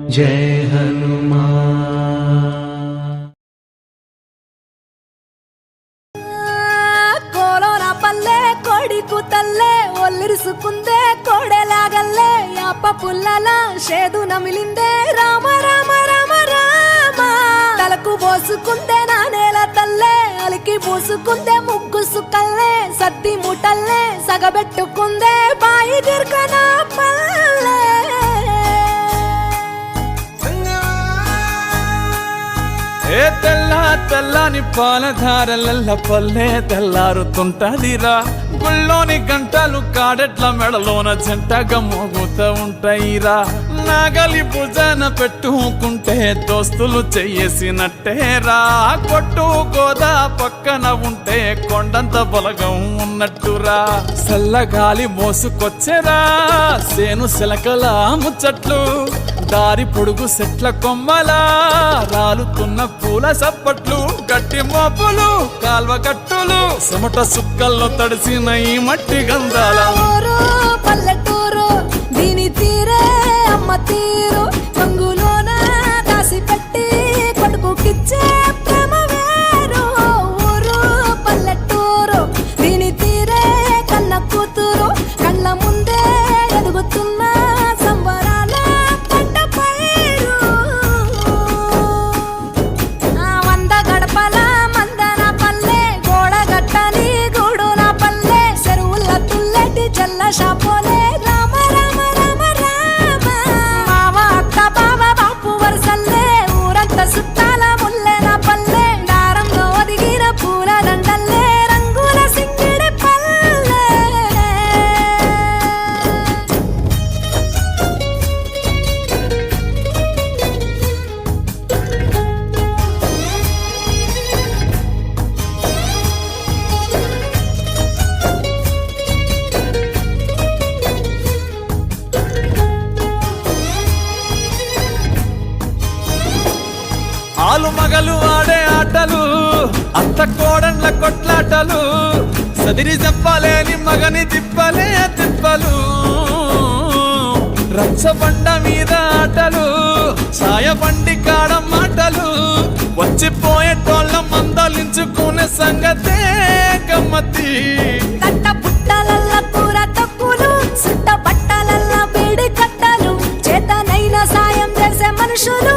జయ హనుమాన్. కోలోన పల్లె కొడికు తల్లే ఒల్లిరుసుకుందే కోడెలాగల్లే యాప పుల్లల షేదు నమిలిందే రామ రామ రామ రామ తలకు పోసుకుందే నా నేల తల్లే అలికి పూసుకుందే ముగ్గు సుక్కల్లే సద్ది ముటల్లే సగబెట్టుకుందే బాయి దిర్కన పల్లె ఏ తెల్ల తెల్లని పాలధారలల్ల పల్లె తెల్లారుతుంటదిరా గుళ్ళోని గంటలు కాడెట్ల మెడలోన జంటగా మోగుతూ ఉంటాయిరా నాగలి భుజాన పెట్టుకుంటే దోస్తులు చెయ్యేసినట్టేరా కొట్టు గోదా పక్కన ఉంటే కొండంత బలగం ఉన్నట్టురా చల్లగాలి మోసుకొచ్చెరా సేను శిలకల ముచ్చట్లు దారి పొడుగు చెట్ల కొమ్మలా రాలుతున్న పూల సప్పట్లు గట్టి మోపులు కాల్వ కట్టులు చెమట సుక్కల్లో తడిసిన ఈ మట్టి గంధాల ఊరు పల్లెటూరు దీని తీరే అమ్మ తీరు కంగులోన దాసి పెట్టి కొడుకుకిచ్చే ప్రేమ వేరు ఊరు పల్లెటూరు దీని తీరే కన్న కూతురు కళ్ళ ముందే ఎదుగుతున్న సంబరాల పంట పైరు వంద గడపల మందన పల్లె గోడ గట్టని గూడు నా పల్లె చెరువుల తుల్లెటి జల్ల షాపోలే రామ రామ రామ రామ మావ అత్త బావ బాపు వరసల్లే ఊరంత సుట్టాల ముల్లె నా పల్లె దారంలో ఒదిగిన పూల దండల్లే రంగుల సింగిడి పల్లె ఆలు మగలు ఆడే ఆటలు అత్త కోడన్ల కొట్లాటలు సదిరి చెప్పలేని మగని తిప్పలే తిప్పలు రచ్చబండ మీద ఆటలు ఛాయబండి కాడ మాటలు వచ్చిపోయేటోళ్ళ మందలించుకునే సంగతే గమ్మతి కట్ట పుట్టలల్ల కూర తక్కులు సుట్ట బట్టలల్ల వేడి కట్టలు చేతనైన సాయం చేసే మనుషులు